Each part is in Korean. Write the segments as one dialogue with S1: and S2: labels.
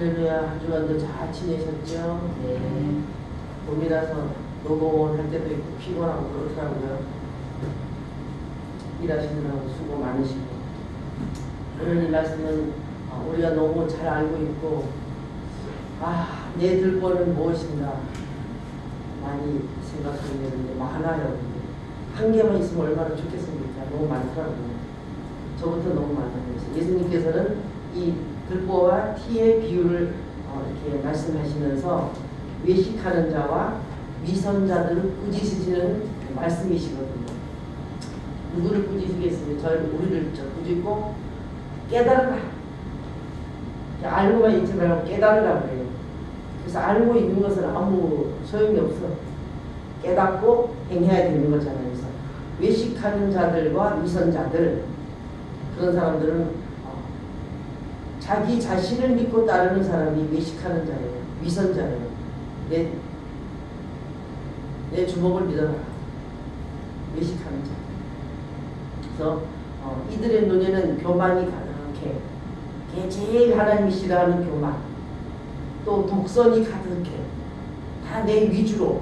S1: 할렐루야. 한 주간도 잘 지내셨죠? 네. 봄이라서 노곤 할 때도 있고 피곤하고 그렇더라고요. 일하시느라고 수고 많으시고. 오늘 말씀은 우리가 너무 잘 알고 있고, 내 들보는 무엇인가 많이 생각하게 되는데 많아요. 한 개만 있으면 얼마나 좋겠습니까? 너무 많더라고요. 저부터 너무 많아요. 예수님께서는 이 들보와 티의 비유를 이렇게 말씀하시면서 외식하는 자와 위선자들을 꾸짖으시는 말씀이시거든요. 누구를 꾸짖으겠어요? 우리를 꾸짖고 깨달으라. 알고만 있지 말고 깨달으라고 그래요. 그래서 알고 있는 것은 아무 소용이 없어. 깨닫고 행해야 되는 거잖아요. 그래서 외식하는 자들과 위선자들, 그런 사람들은 자기 자신을 믿고 따르는 사람이 외식하는 자예요. 위선자예요. 내 주먹을 믿어라. 외식하는 자. 그래서 이들의 눈에는 교만이 가득해. 제일 하나님이 싫어하는 교만. 또 독선이 가득해. 다 내 위주로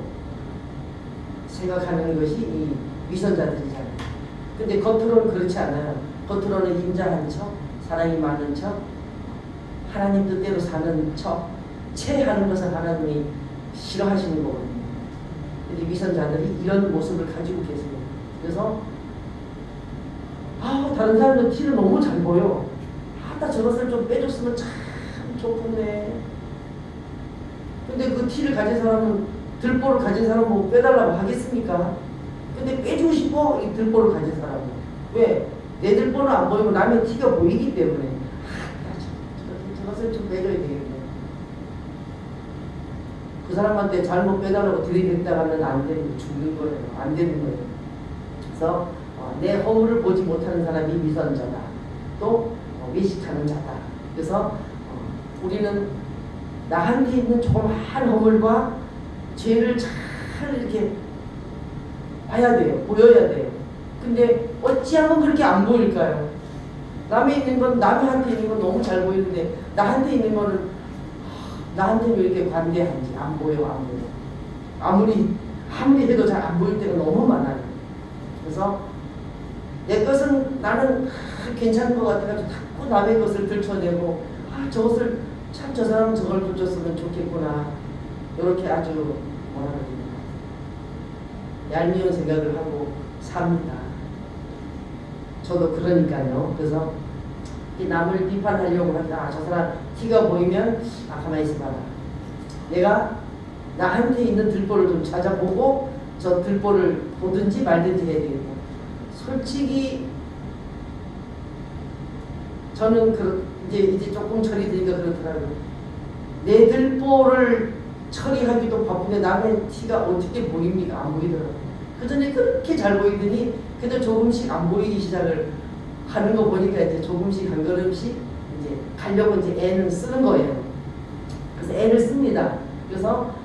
S1: 생각하는 것이 이 위선자들이잖아요. 근데 겉으로는 그렇지 않아요. 겉으로는 인자한 척, 사랑이 많은 척, 하나님 뜻대로 사는 척, 체하는 것을 하나님이 싫어하시는 거거든요. 근데 위선자들이 이런 모습을 가지고 계세요. 그래서 다른 사람들 티를 너무 잘 보여. 저것을 좀 빼줬으면 참 좋겠네. 근데 그 티를 가진 사람은, 들보를 가진 사람은 뭐 빼달라고 하겠습니까? 근데 빼주고 싶어, 이 들보를 가진 사람은. 왜? 내 들보는 안 보이고 남의 티가 보이기 때문에 저것을 좀 빼줘야 되겠네. 그 사람한테 잘못 빼달라고 들이댔다가는 안 되는, 죽는 거예요. 안 되는 거예요. 그래서 내 허물을 보지 못하는 사람이 위선자다. 또 외식하는 자다. 그래서 우리는 나한테 있는 조그마한 허물과 죄를 잘 이렇게 봐야 돼요. 보여야 돼요. 근데 어찌하면 그렇게 안 보일까요? 남의 있는 건, 남한테 있는 건 너무 잘 보이는데 나한테 있는 거는 나한테는 왜 이렇게 관대한지 안 보여. 아무리 해도 잘 안 보일 때가 너무 많아요. 그래서 내 것은 나는 괜찮은 것 같아가지고 자꾸 남의 것을 들춰내고 저것을 참 저 사람은 저걸 고쳤으면 좋겠구나. 이렇게 아주 뭐라 그러나 얄미운 생각을 하고 삽니다. 저도 그러니까요. 그래서 남을 비판하려고 한다. 저 사람 티가 보이면 가만히 있어봐라. 내가 나한테 있는 들보를 좀 찾아보고 저 들보를 보든지 말든지 해야 되겠다. 솔직히 저는 이제 조금 철이 드니까 그렇더라고요. 내 들보를 처리하기도 바쁜데 남의 티가 어떻게 보입니까? 안 보이더라고요. 그 전에 그렇게 잘 보이더니 그래도 조금씩 안 보이기 시작을 하는 거 보니까 이제 조금씩 한 걸음씩 이제 가려고 이제 애는 쓰는 거예요. 그래서 애를 씁니다. 그래서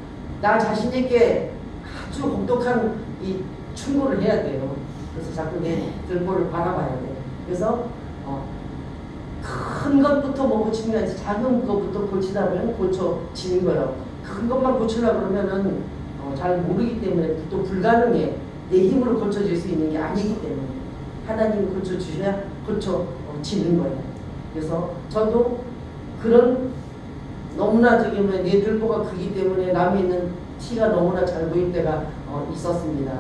S1: 나 자신에게 아주 혹독한 이 충고를 해야 돼요. 그래서 자꾸 내 들보를 바라봐야 돼. 그래서 큰 것부터 뭐 고치는 게 아니라 작은 것부터 고치다 보면 고쳐지는 거예요. 큰 것만 고치려고 그러면은 잘 모르기 때문에 또 불가능해. 내 힘으로 고쳐질 수 있는 게 아니기 때문에 하나님이 고쳐주셔야 고쳐지는 거예요. 그래서 저도 그런 너무나 내 들보가 크기 때문에 남이 있는 티가 너무나 잘 보일 때가 있었습니다.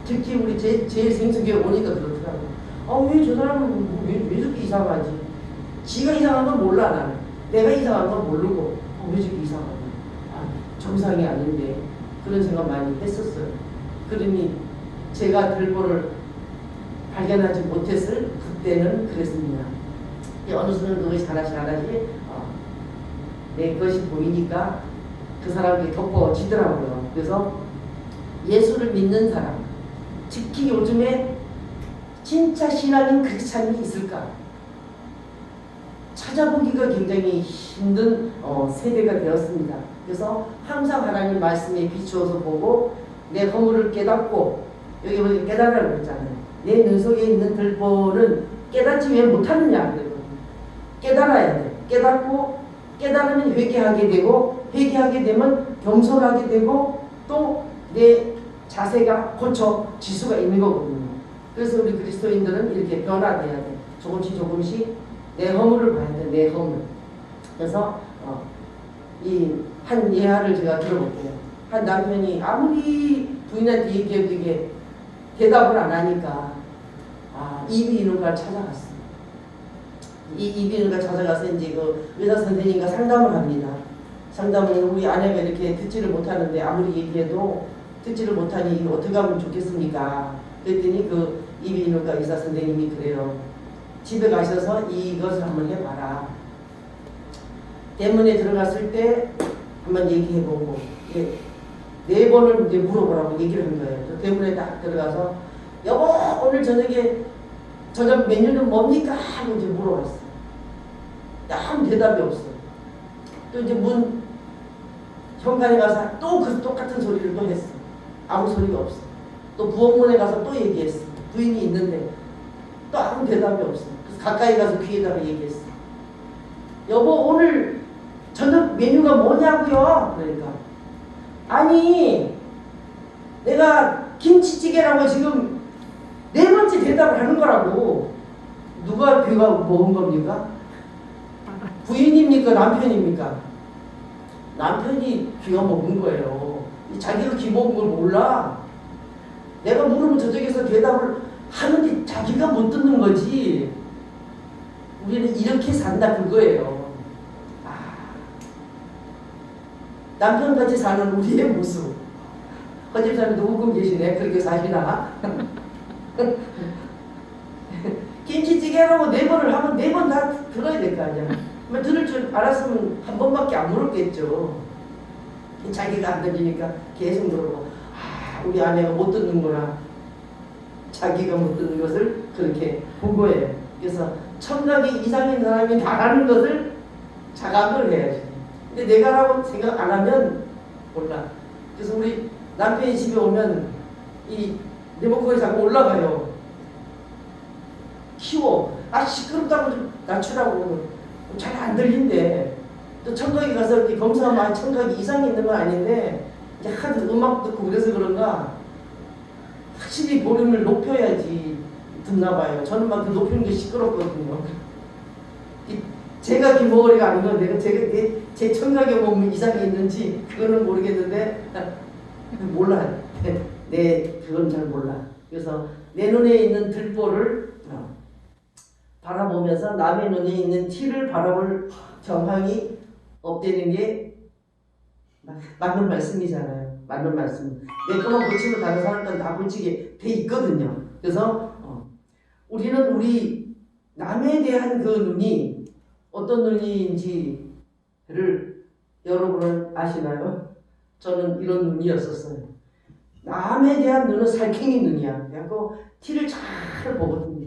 S1: 특히 우리 제일 생수교회 오니까 그렇더라고요. 왜 저 사람은 왜 저렇게 이상하지? 지가 이상한 건 몰라. 나는 내가 이상한 건 모르고 왜 저렇게 이상하지? 정상이 아닌데 그런 생각 많이 했었어요. 그러니 제가 들보를 발견하지 못했을 그때는 그랬습니다. 어느 순간 그것이 하나씩 내 것이 보이니까 그 사람에게 덮어지더라고요. 그래서 예수를 믿는 사람, 특히 요즘에 진짜 신앙인 크리스찬이 있을까? 찾아보기가 굉장히 힘든 세대가 되었습니다. 그래서 항상 하나님 말씀에 비추어서 보고 내 허물을 깨닫고, 여기 보니까 깨달으라고 그랬잖아요. 내 눈 속에 있는 들보는 깨닫지 왜 못하느냐 그랬거든요. 깨달아야 돼. 깨닫고 깨달으면 회개하게 되고, 회개하게 되면 겸손하게 되고, 또 내 자세가 고쳐질 수가 있는 거거든요. 그래서 우리 그리스도인들은 이렇게 변화돼야 돼. 조금씩 조금씩 내 허물을 봐야 돼. 내 허물. 그래서 이 한 예화를 제가 들어볼게요. 한 남편이 아무리 부인한테 얘기해도 이게 대답을 안 하니까 이비인후과를 찾아갔어. 이 이비인후과 찾아가서 이제 그 의사 선생님과 상담을 합니다. 상담을 우리 아내가 이렇게 듣지를 못하는데 아무리 얘기해도 듣지를 못하니 이거 어떻게 하면 좋겠습니까? 그랬더니 그 이비인후과 의사 선생님이 그래요. 집에 가셔서 이것을 한번 해봐라. 대문에 들어갔을 때 한번 얘기해보고, 네 번을 이제 물어보라고 얘기를 한 거예요. 대문에 딱 들어가서 여보 오늘 저녁 메뉴는 뭡니까? 하고 이제 물어봤어요. 아무 대답이 없어. 또 이제 문 현관에 가서 또 그 똑같은 소리를 또 했어. 아무 소리가 없어. 또 부엌문에 가서 또 얘기했어. 부인이 있는데 또 아무 대답이 없어. 그래서 가까이 가서 귀에다가 얘기했어. 여보 오늘 저녁 메뉴가 뭐냐고요? 그러니까 아니 내가 김치찌개라고 지금 네 번째 대답을 하는 거라고. 누가 귀가 먹은 겁니까? 부인입니까? 남편입니까? 남편이 귀가 먹은 거예요. 자기가 귀 먹은 걸 몰라. 내가 물으면 저쪽에서 대답을 하는데 자기가 못 듣는 거지. 우리는 이렇게 산다 그거예요. 남편같이 사는 우리의 모습. 허집사님도 웃고 계시네. 그렇게 사시나? 김치찌개라고 네 번을 하면 네 번 다 들어야 될 거 아니야. 들을 줄 알았으면 한 번밖에 안 물었겠죠. 자기가 안 들리니까 계속 물어보고, 우리 아내가 못 듣는구나. 자기가 못 듣는 것을 그렇게 보고해요. 그래서 청각이 이상인 사람이 나가는 것을 자각을 해야지. 근데 내가라고 생각 안 하면 몰라. 그래서 우리 남편이 집에 오면 이 리모컨이 자꾸 올라가요. 키워. 시끄럽다고 좀 낮추라고. 잘 안 들린대. 또 청각에 가서 이렇게 검사하면 청각이 이상이 있는 건 아닌데 이제 하도 음악 듣고 그래서 그런가 확실히 볼륨을 높여야지 듣나 봐요. 저는 막 그 높이는 게 시끄럽거든요. 제가 귀머거리가 아닌 건 제 청각에 보면 이상이 있는지 그거는 모르겠는데 몰라. 그건 잘 몰라. 그래서 내 눈에 있는 들보를 바라보면서 남의 눈에 있는 티를 바라볼 정황이 없다는 게 맞는 말씀이잖아요. 맞는 말씀. 내 것만 고치고 다른 사람 건 다 고치게 돼 있거든요. 그래서 우리는 우리 남에 대한 그 눈이 어떤 눈인지를 여러분은 아시나요? 저는 이런 눈이었었어요. 남에 대한 눈은 살쾡이 눈이야. 그래서 티를 잘 보거든요.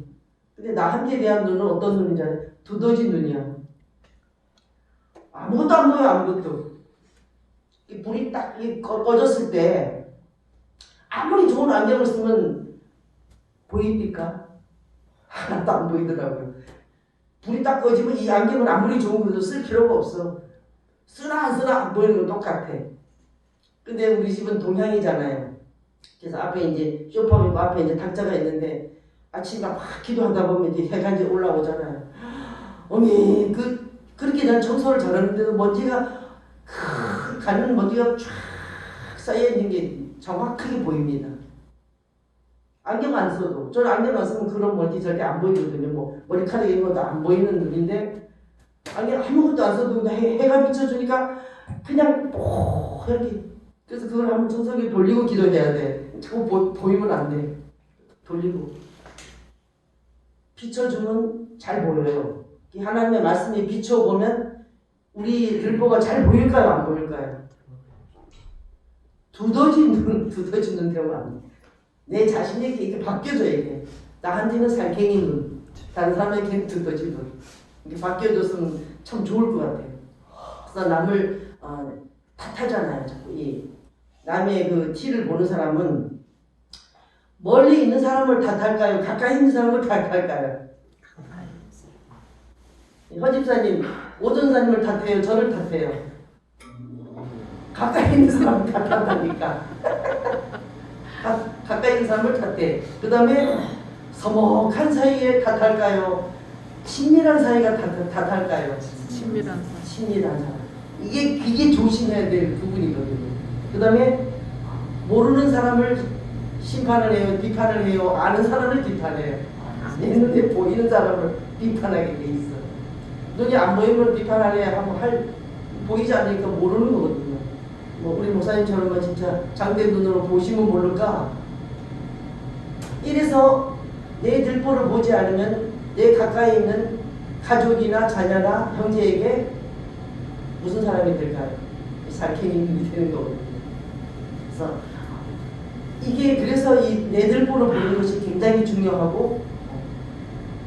S1: 근데 나한테 대한 눈은 어떤 눈인지 알아요? 두더지 눈이야. 아무것도 안 보여. 아무것도. 이 불이 딱 꺼졌을 때 아무리 좋은 안경을 쓰면 보입니까? 하나도 안 보이더라고요. 불이 딱 꺼지면 이 안경은 아무리 좋은 것도 쓸 필요가 없어. 쓰나 안 쓰나 안 보이는 건 똑같아. 근데 우리 집은 동향이잖아요. 그래서 앞에 이제 쇼파가 있고 앞에 이제 탁자가 있는데 아침에 막 기도하다 보면 이제 해가 이제 올라오잖아요. 어미 그렇게 난 청소를 잘하는데도 먼지가 가는 먼지가 쫙 쌓여 있는 게 정확하게 보입니다. 안경 안 써도 저는 안경 안 쓰면 그런 먼지 절대 안 보이거든요. 뭐 머리카락 이런 것도 안 보이는 눈인데 안경 아무것도 안 써도 해가 비춰주니까 그냥 이렇게. 그래서 그걸 한번 청소기 돌리고 기도해야 돼. 자꾸 보이면 안 돼. 돌리고 비춰주면 잘 보여요. 하나님의 말씀이 비춰보면 우리 들보가 잘 보일까요? 안 보일까요? 두더지 눈 되면 안 돼. 내 자신에게 이렇게 바뀌어줘야 돼. 나한테는 살쾡이 눈, 다른 사람에게는 두더지 눈. 이렇게 바뀌어줬으면 참 좋을 것 같아요. 그래서 남을 탓하잖아요. 자꾸 남의 그 티를 보는 사람은 멀리 있는 사람을 탓할까요? 가까이 있는 사람을 탓할까요? 허 집사님, 오 전사님을 탓해요? 저를 탓해요? 가까이 있는 사람을 탓한다니까. 가까이 있는 사람을 탓해. 그 다음에 서먹한 사이에 탓할까요? 친밀한 사이가 탓할까요?
S2: 친밀한 사람.
S1: 친밀한 사람. 이게 조심해야 될 부분이거든요. 그 다음에 모르는 사람을 심판을 해요? 비판을 해요? 아는 사람을 비판해요? 내 눈에 보이는 사람을 비판하게 돼 있어. 눈이 안 보이면 비판하려 하면 보이지 않으니까 모르는 거거든요. 뭐 우리 목사님처럼 진짜 장대 눈으로 보시면 모를까? 이래서 내 들보를 보지 않으면 내 가까이 있는 가족이나 자녀나 형제에게 무슨 사람이 될까요? 살쾡이님이 되는 거거든요. 그래서 그래서 이 내 들보를 보는 것이 굉장히 중요하고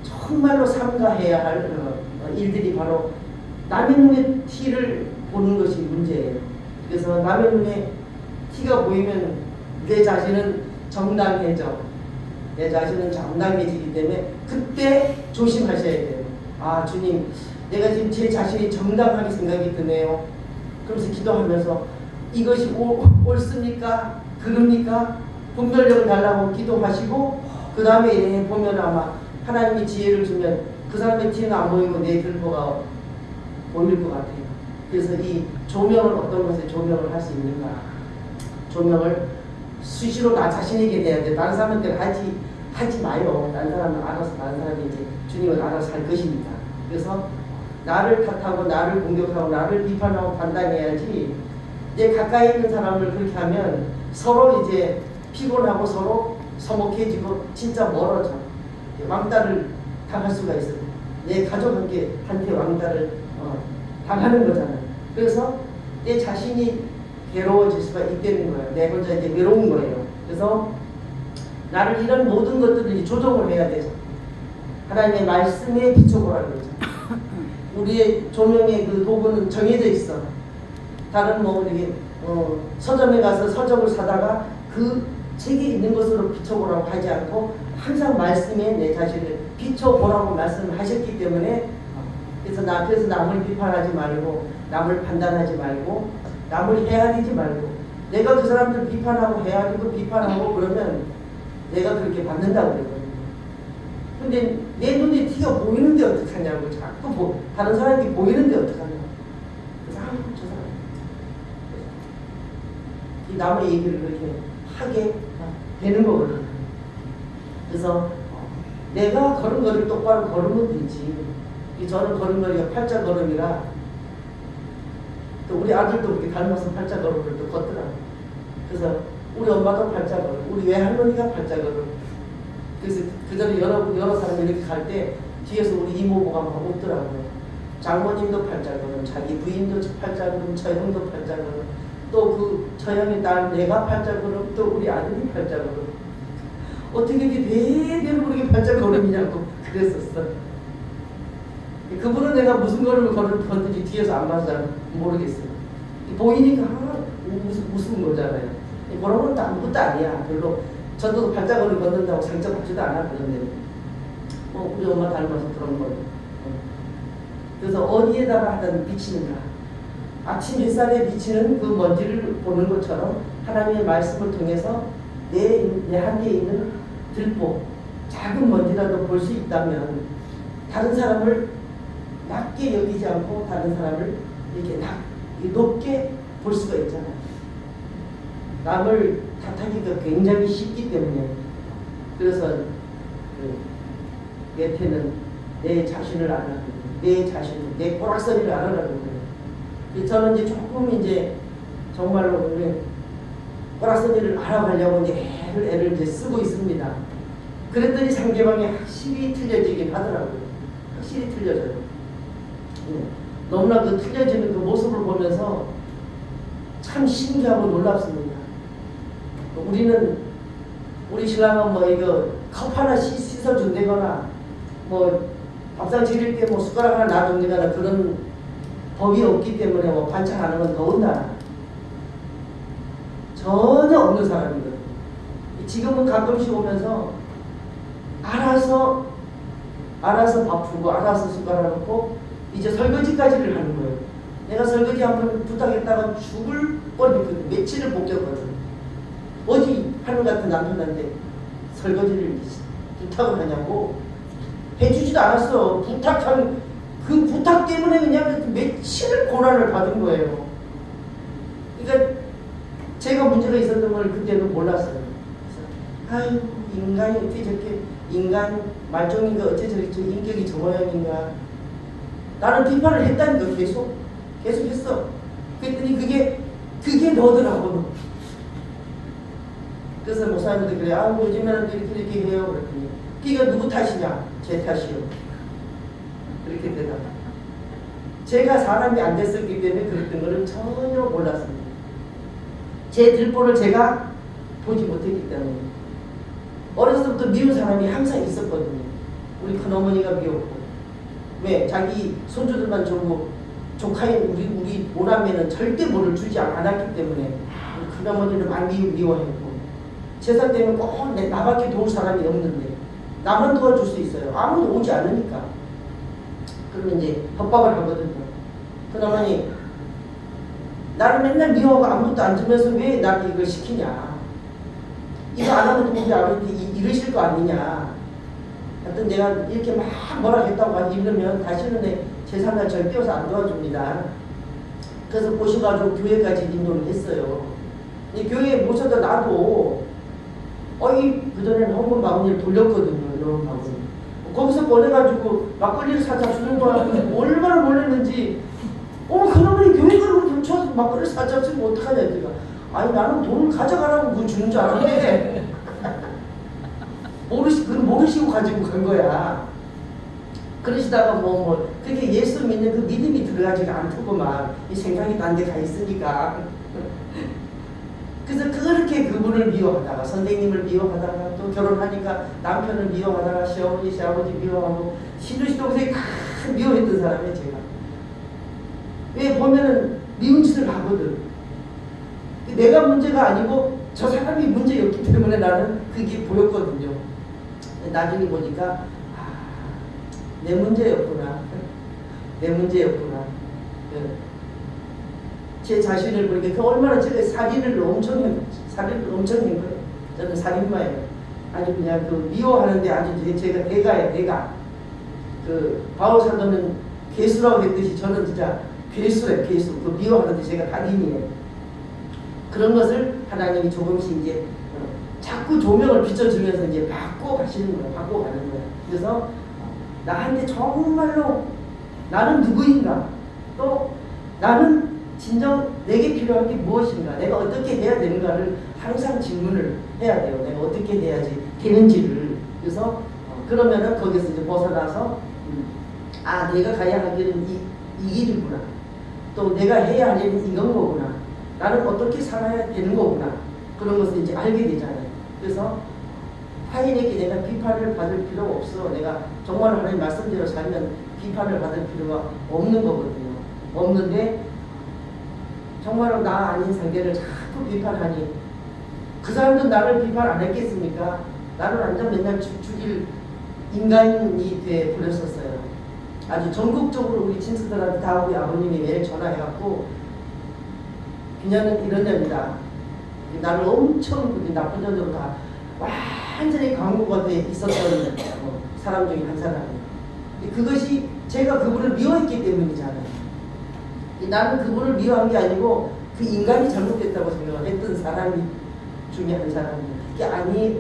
S1: 정말로 삼가해야 할 일들이 바로 남의 눈에 티를 보는 것이 문제예요. 그래서 남의 눈에 티가 보이면 내 자신은 정당해져. 내 자신은 정당해지기 때문에 그때 조심하셔야 돼요. 아, 주님, 내가 지금 제 자신이 정당하게 생각이 드네요. 그러면서 기도하면서 이것이 옳습니까? 그럽니까? 분별력을 달라고 기도하시고 그 다음에 보면 아마 하나님이 지혜를 주면 그 사람의 티는 안 보이고 내 들보가 보일 것 같아요. 그래서 이 조명을 어떤 것에 조명을 할 수 있는가? 조명을 수시로 나 자신에게 내야 돼. 다른 사람한테 하지 마요. 다른 사람은 알아서, 다른 사람이 이제 주님을 알아서 할 것이니까. 그래서 나를 탓하고 나를 공격하고 나를 비판하고 판단해야지. 내 가까이 있는 사람을 그렇게 하면 서로 이제 피곤하고 서로 서먹해지고 진짜 멀어져. 왕따를 당할 수가 있어요. 내 가족한테 왕따를 당하는 거잖아요. 그래서 내 자신이 괴로워질 수가 있다는 거예요. 내 혼자 이제 외로운 거예요. 그래서 나를 이런 모든 것들을 조정을 해야 되죠. 하나님의 말씀에 비춰보라는 거죠. 우리의 조명의 그 도구는 정해져 있어. 다른 뭐 이렇게 서점에 가서 서적을 사다가 그 책에 있는 것으로 비춰보라고 하지 않고 항상 말씀에 내 자신을 비춰보라고 말씀을 하셨기 때문에 그래서 나 앞에서 남을 비판하지 말고 남을 판단하지 말고 남을 헤아리지 말고 내가 그 사람들 비판하고 헤아리고 비판하고 그러면 내가 그렇게 받는다고 그러거든요. 근데 내 눈에 티가 보이는데 어떡하냐고 자꾸 다른 사람이 보이는데 어떡하냐고. 그 사람 저 사람 이 남의 얘기를 그렇게 하게 되는 거거든요. 그래서 내가 걸음걸이를 똑바로 걸으면 되지. 저는 걸음걸이가 팔자 걸음이라 또 우리 아들도 그렇게 닮아서 팔자 걸음을 또 걷더라고요. 그래서 우리 엄마도 팔자 걸음, 우리 외할머니가 팔자 걸음. 그래서 그 전에 여러 사람이 이렇게 갈 때 뒤에서 우리 이모부가 막 웃더라고요. 장모님도 팔자 걸음, 자기 부인도 팔자 걸음, 처형도 팔자 걸음, 또 그 처형의 딸 내가 팔자 걸음, 또 우리 아들이 팔자 걸음. 어떻게 이렇게 대대로 그렇게 팔자 걸음이냐고 그랬었어. 그분은 내가 무슨 걸음을 걷는지 뒤에서 안 봐서 잘 모르겠어요. 보이니까 무슨 거잖아요. 그런 건 아무것도 아니야. 별로 저도 발자국을 걷는다고 상처받지도 않아. 그런데 우리 엄마 닮아서 그런 거예요. 그래서 어디에다가 하든 비치는가. 아침 햇살에 비치는 그 먼지를 보는 것처럼 하나님의 말씀을 통해서 내 한에 있는 들보, 작은 먼지라도 볼 수 있다면 다른 사람을 낮게 여기지 않고 다른 사람을 이렇게 높게 볼 수가 있잖아요. 남을 탓하기가 굉장히 쉽기 때문에 그래서 예태는 내 자신을 알아야 내 자신을, 내 꼬락서니를 알아라는 거예요. 저는 이제 조금 이제 정말로 꼬락서니를 알아가려고 이제 애를 이제 쓰고 있습니다. 그랬더니 상대방이 확실히 틀려지긴 하더라고요. 확실히 틀려져요. 너무나 그 틀려지는 그 모습을 보면서 참 신기하고 놀랍습니다. 우리 신랑은 뭐 이거 컵 하나 씻어준다거나 뭐 밥상 차릴 때 뭐 숟가락 하나 놔준다거나 그런 법이 없기 때문에 뭐 반찬하는 건 더군다나 전혀 없는 사람이거든요. 지금은 가끔씩 오면서 알아서 밥 푸고 알아서 숟가락 놓고 이제 설거지까지를 하는 거예요. 내가 설거지 한번 부탁했다가 죽을 뻔했거든. 며칠을 못 겪거든. 어디 하는 것 같은 남편한테 설거지를 부탁을 하냐고 해주지도 않았어. 부탁한 그 부탁 때문에 그냥 며칠 고난을 받은 거예요. 그러니까 제가 문제가 있었던 걸 그때는 몰랐어요. 그래서 아유 인간이 어떻게 저렇게 인간 말종인가 어째 저렇게 인격이 저 모양인가 나는 비판을 했다니까 계속 했어. 그랬더니 그게 너더라고. 그래서 목사님들 그래 요즘에는 이렇게 해요. 그랬더니 그게 누구 탓이냐? 제 탓이요. 그렇게 대답. 제가 사람이 안 됐었기 때문에 그랬던 거를 전혀 몰랐습니다. 제 들보를 제가 보지 못했기 때문에 어렸을 때부터 미운 사람이 항상 있었거든요. 우리 큰어머니가 미웠고 왜? 자기 손주들만 주고 조카인 우리 오남매는 절대 뭐를 주지 않았기 때문에 우리 큰어머니를 많이 미워했고 제사 때문에 꼭 나밖에 도울 사람이 없는데 나만 도와줄 수 있어요. 아무도 오지 않으니까. 그러면 이제 협박을 하거든요. 큰어머니 나를 맨날 미워하고 아무것도 안 주면서 왜 나를 이걸 시키냐. 이거 안 하면 우리 아버지 이러실 거 아니냐. 하여튼 내가 이렇게 막 뭐라 했다고 이러면 다시는 내 제3자 절대 와서 안 도와줍니다. 그래서 모셔가지고 교회까지 인도를 했어요. 교회에 모셔다 놔도 그전에는 헌금 바구니를 돌렸거든요. 이런 바구니. 거기서 꺼내가지고 막걸리를 사다 주는 거야. 얼마나 몰랐는지. 그러면 교회 가면 경찰서 막걸리를 사다 주면 어떡하냐. 제가. 아니 나는 돈을 가져가라고 그거 주는 줄 알았는데 모르시고 가지고 간 거야. 그러시다가 그렇게 예수 믿는 그 믿음이 들어가지가 않더구만. 이 생각이 딴 데 가 있으니까. 그래서 그렇게 그분을 미워하다가 선생님을 미워하다가 또 결혼하니까 남편을 미워하다가 시어머니 시아버지 미워하고 시누시동생이 다 미워했던 사람이에요. 제가. 왜 보면은 미운 짓을 하거든. 내가 문제가 아니고 저 사람이 문제였기 때문에 나는 그게 보였거든요. 나중에 보니까 내 문제였구나. 내 문제였구나. 제 자신을 보니까 그 얼마나 제가 살인을 엄청 한 거예요. 저는 살인마예요. 아주 그냥 그 미워하는데 아주 제가 대가예요. 대가. 그 바울 사도는 괴수라고 했듯이 저는 진짜 괴수예요. 괴수. 그 미워하는데 제가 달인이에요. 그런 것을 하나님이 조금씩 이제 자꾸 조명을 비춰주면서 이제 바꿔 가시는 거예요. 바꿔 가는 거예요. 그래서 나한테 정말로 나는 누구인가? 또 나는 진정 내게 필요한 게 무엇인가? 내가 어떻게 해야 되는가를 항상 질문을 해야 돼요. 내가 어떻게 해야지 되는지를. 그래서 그러면은 거기서 이제 벗어나서 내가 가야 할 길은 이 길이구나. 또 내가 해야 할 일은 이런 거구나. 나는 어떻게 살아야 되는 거구나. 그런 것을 이제 알게 되잖아요. 그래서 타인에게 내가 비판을 받을 필요가 없어. 내가 정말 하나님 말씀대로 살면 비판을 받을 필요가 없는 거거든요. 없는데 정말로 나 아닌 상대를 자꾸 비판하니 그 사람도 나를 비판 안 했겠습니까? 나를 완전 맨날 죽일 인간이 돼 버렸었어요. 아주 전국적으로 우리 친구들한테 다 우리 아버님이 매일 전화해갖고 그녀는 이런 년이다. 나를 엄청 나쁜 년으로 다 완전히 광고가 돼 있었던 사람 중에 한 사람이에요. 그것이 제가 그분을 미워했기 때문이잖아요. 나는 그분을 미워한 게 아니고 그 인간이 잘못됐다고 생각을 했던 사람이 중에 한 사람이에요. 그게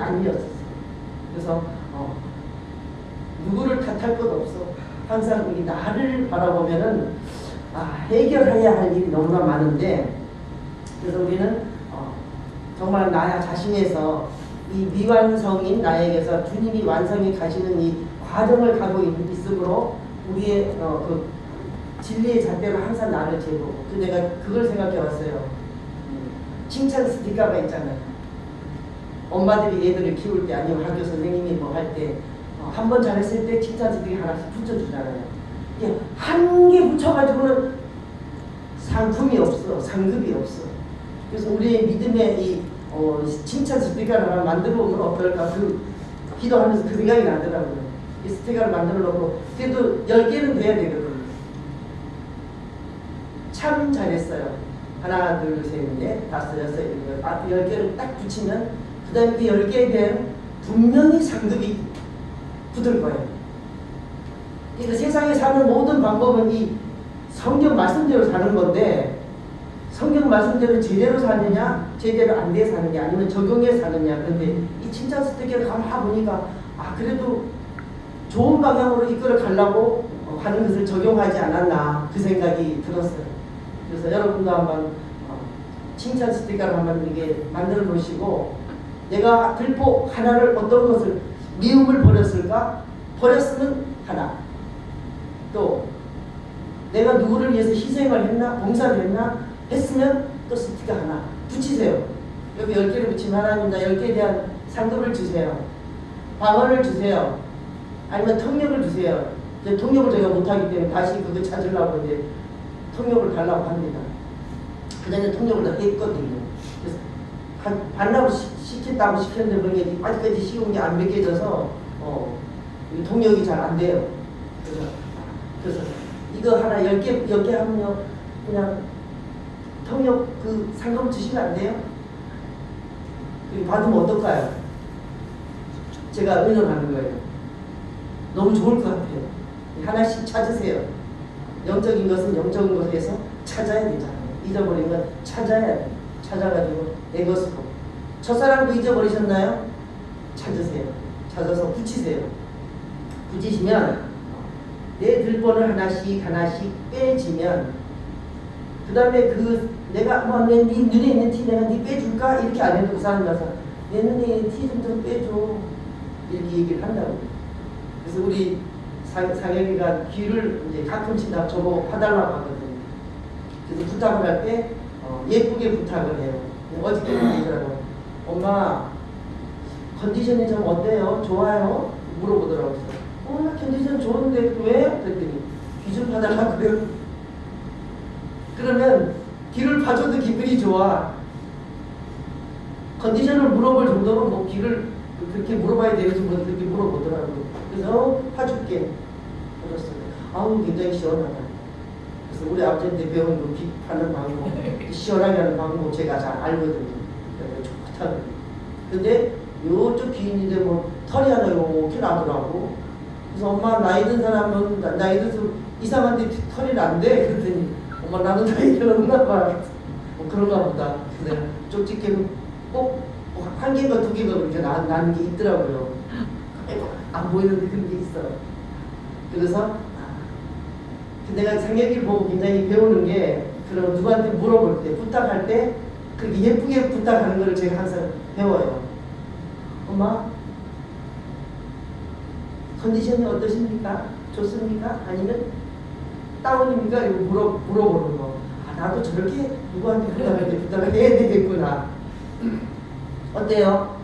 S1: 아니었어요. 그래서 누구를 탓할 것 없어. 항상 이 나를 바라보면은 해결해야 할 일이 너무나 많은데 그래서 우리는 정말 나 자신에서 이 미완성인 나에게서 주님이 완성해 가시는 이 과정을 가고 있으므로 우리의 그 진리의 잣대로 항상 나를 재고 내가 그걸 생각해 왔어요. 칭찬 스티커가 있잖아요. 엄마들이 애들을 키울 때 아니면 학교 선생님이 뭐 할 때 한 번 잘했을 때 칭찬 스티커 하나씩 붙여주잖아요. 이게 한 개 붙여가지고는 상품이 없어. 상급이 없어. 그래서 우리의 믿음의 이 칭찬 스티커를 하나 만들어 보면 어떨까? 기도하면서 그 생각이 나더라고요. 이 스티커를 만들어 놓고 그래도 10개는 돼야 되거든요. 참 잘했어요. 하나, 둘, 셋, 넷, 다섯, 여섯, 일곱, 10개를 딱 붙이면 그 다음에 그 10개에 대한 분명히 상급이 붙을 거예요. 그러니까 세상에 사는 모든 방법은 이 성경 말씀대로 사는 건데 성경 말씀대로 제대로 사느냐 제대로 안 돼 사느냐 아니면 적용해 사느냐. 그런데 이 칭찬 스티커를 가만 보니까 그래도 좋은 방향으로 이끌어 가려고 하는 것을 적용하지 않았나 그 생각이 들었어요. 그래서 여러분도 한번 칭찬 스티커를 한번 이게 만들어 놓으시고 내가 들보 하나를 어떤 것을 미움을 버렸을까? 버렸으면 하나. 또 내가 누구를 위해서 희생을 했나? 봉사를 했나? 했으면 또 스티커 하나 붙이세요. 여기 10개를 붙이면 하나님 나 10개에 대한 상급을 주세요. 방언을 주세요. 아니면 통역을 주세요. 이제 통역을 제가 못하기 때문에 다시 그거 찾으려고 이제 통역을 달라고 합니다. 그 전에 통역을 다 했거든요. 그래서 반납을 시켰다고 시켰는데 그게 아직까지 쉬운 게 안 맡겨져서 통역이 잘 안 돼요. 그래서 이거 하나 10개 하면요 그냥 통역 그 상금 주시면 안 돼요? 받으면 어떨까요? 제가 의논하는 거예요. 너무 좋을 것 같아요. 하나씩 찾으세요. 영적인 것은 영적인 것에서 찾아야 되잖아요. 잊어버린 건 찾아야 돼요. 찾아가지고 내 것으로. 첫사랑도 잊어버리셨나요? 찾으세요. 찾아서 붙이세요. 붙이시면 내 들본을 하나씩 빼지면 그 다음에 내가 내 눈에 있는 티 내가 네 빼줄까? 이렇게 안 해도 그 사람 가서 내 눈에 있는 티 좀 빼줘. 이렇게 얘기를 한다고. 그래서 우리 상혁이가 귀를 이제 가끔씩 다 저보고 봐달라고 하거든요. 그래서 부탁을 할 때 예쁘게 부탁을 해요. 어저께 얘기하더라고요. 엄마 컨디션이 좀 어때요? 좋아요? 물어보더라고요. 나 컨디션 좋은데 왜? 그랬더니 귀 좀 봐달라고요. 그러면 귀를 봐줘도 기분이 좋아. 컨디션을 물어볼 정도로 뭐 귀를 그렇게 물어봐야 되는지 뭐 그렇게 물어보더라고요. 그래서 봐줄게. 그랬어요. 아우 굉장히 시원하다. 그래서 우리 아버지한테 배운 그 귀 파는 방법, 시원하게 하는 방법 제가 잘 알거든요. 그래서 좋다고. 근데 요쪽 귀 있는데 뭐 털이 하나 이렇게 나더라고. 그래서 엄마 나이 든 사람은 나이 들수 이상한데 털이 난대. 그랬더니 엄마 나도 나이 들었나 봐. 뭐 그런가 보다. 그래서 쪽집게는 꼭 한 개가 두 개가 그렇게 나는 게 있더라고요. 안 보이는데 그런 게 있어. 그래서 내가 상혁이를 보고 굉장히 배우는 게 그런 누구한테 물어볼 때 부탁할 때 그렇게 예쁘게 부탁하는 거를 제가 항상 배워요. 엄마 컨디션이 어떠십니까? 좋습니까? 아니면 다운입니까? 이거 물어보는 거. 나도 저렇게 누구한테 부탁할 때 부탁을 해야 되겠구나. 어때요?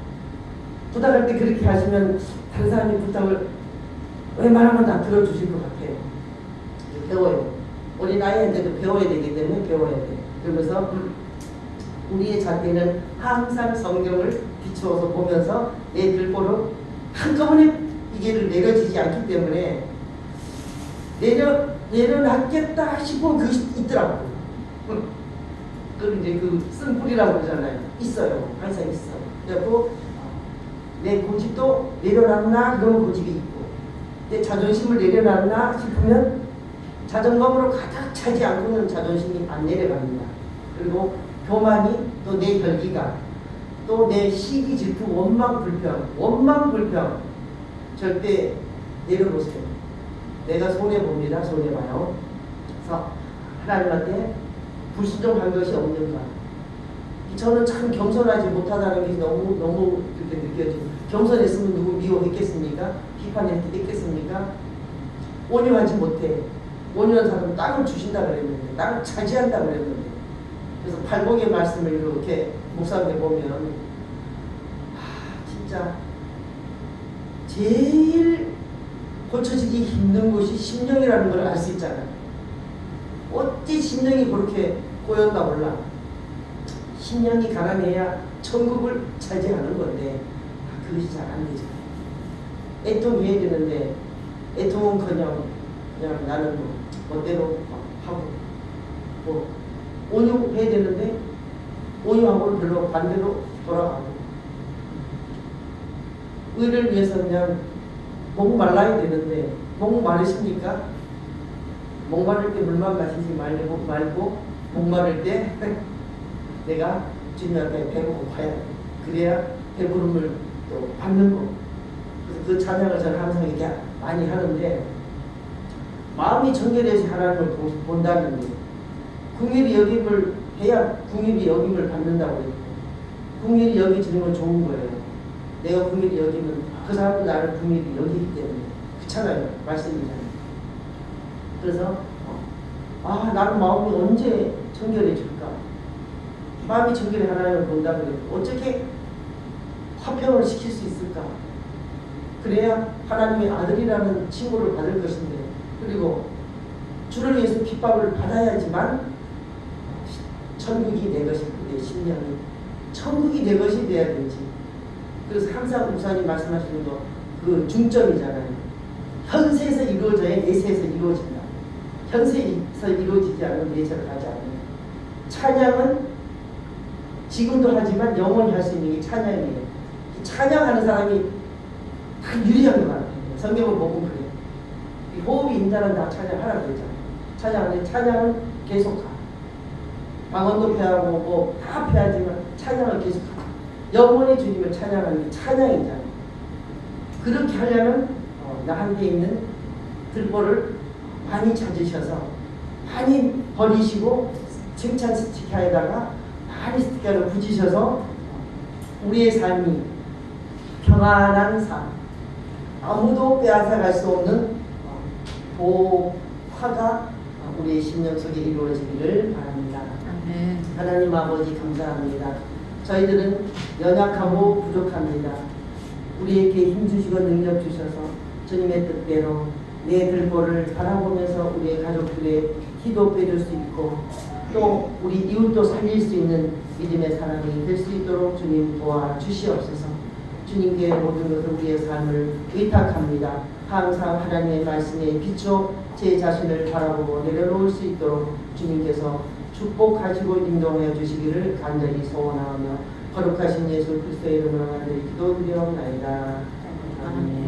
S1: 부탁할 때 그렇게 하시면 다른 사람이 부탁을 웬만하면 다 들어주실 것 같아요. 배워요. 우리 나이한테도 배워야 되기 때문에 배워야 돼. 그러면서 우리의 잣대는 항상 성경을 비추어서 보면서 내 들보로 한꺼번에 이게를 내려지지 않기 때문에 내려놨겠다 싶으면 그것이 있더라고요. 그걸 이제 그 쓴뿌리라고 그러잖아요. 있어요. 항상 있어. 그리고 내 고집도 내려놨나? 그러면 고집이 있고 내 자존심을 내려놨나 싶으면 자존감으로 가득 차지 않고는 자존심이 안 내려갑니다. 그리고 교만이 또 내 혈기가 또 내 시기 질투 원망 불평 절대 내려놓으세요. 내가 손해봅니다. 손해봐요. 그래서 하나님한테 불순종한 것이 없는가. 저는 참 겸손하지 못하다는 게 너무 그렇게 느껴지고 겸손했으면 누구 미워했겠습니까? 비판했겠습니까? 온유하지 못해. 온유한 사람은 땅을 주신다 그랬는데 땅을 차지한다 그랬는데 그래서 팔복의 말씀을 이렇게 묵상해 보면 진짜 제일 고쳐지기 힘든 곳이 심령이라는 걸 알 수 있잖아요. 어찌 심령이 그렇게 꼬였나 몰라. 심령이 가난해야 천국을 차지하는 건데 그것이 잘 안 되잖아요. 애통해야 되는데 애통은커녕 그냥 나는 멋대로 하고 뭐 온유해야 되는데 온유하고는 별로 반대로 돌아가고, 의를 위해서 그냥 목 말라야 되는데 목 마르십니까? 목 마를 때 물만 마시지 말고 목 마를 때 내가 주님 앞에 배고파야 돼. 그래야 배부름을 또 받는 거. 그래서 그 찬양을 저는 항상 이렇게 많이 하는데, 마음이 정결해서 하나님을 본다는 게 궁일이 여김을 해야 궁일이 여김을 받는다고 해요. 궁일이 여기지는 건 좋은 거예요. 내가 궁일이 여기면 그 사람도 나를 궁일이 여기기 때문에 그렇잖아요. 말씀이잖아요. 그래서 나는 마음이 언제 정결해질까? 마음이 정결해 하나님을 본다고 해요. 어떻게 화평을 시킬 수 있을까? 그래야 하나님의 아들이라는 칭호를 받을 것인데, 그리고 주를 위해서 핍박을 받아야지만 천국이 내 것이, 내 심령이 천국이 내 것이 돼야 되지. 그래서 항상 목사님 말씀하시는 거 그 중점이잖아요. 현세에서 이루어져야 내세에서 이루어진다. 현세에서 이루어지지 않으면 내세로 가지 않는다. 찬양은 지금도 하지만 영원히 할 수 있는 게 찬양이에요. 찬양하는 사람이 다 유리한 것 같아요. 성경을 보면 그래요. 이 호흡이 인자는 다 찬양하라고 그랬잖아요. 찬양하는데 찬양은 계속 가. 방언도 패하고 뭐 다 패하지만 찬양을 계속 가. 영원히 주님을 찬양하는 게 찬양이잖아요. 그렇게 하려면 나한테 있는 들보를 많이 찾으셔서 많이 버리시고 칭찬 스티커에다가 많이 스티커를 붙이셔서 우리의 삶이 평안한 삶, 아무도 빼앗아갈 수 없는 보화가 우리의 심령 속에 이루어지기를 바랍니다.
S2: 아멘.
S1: 하나님 아버지 감사합니다. 저희들은 연약하고 부족합니다. 우리에게 힘주시고 능력 주셔서 주님의 뜻대로 내 들보를 바라보면서 우리의 가족들의 기도 빼줄 수 있고, 또 우리 이웃도 살릴 수 있는 믿음의 사람이 될 수 있도록 주님 도와주시옵소서. 주님께 모든 것을 우리의 삶을 의탁합니다. 항상 하나님의 말씀에 비춰 제 자신을 바라보고 내려놓을 수 있도록 주님께서 축복하시고 인도하여 주시기를 간절히 소원하며 거룩하신 예수 그리스도의 이름으로 간절히 기도드리옵나이다. 아멘.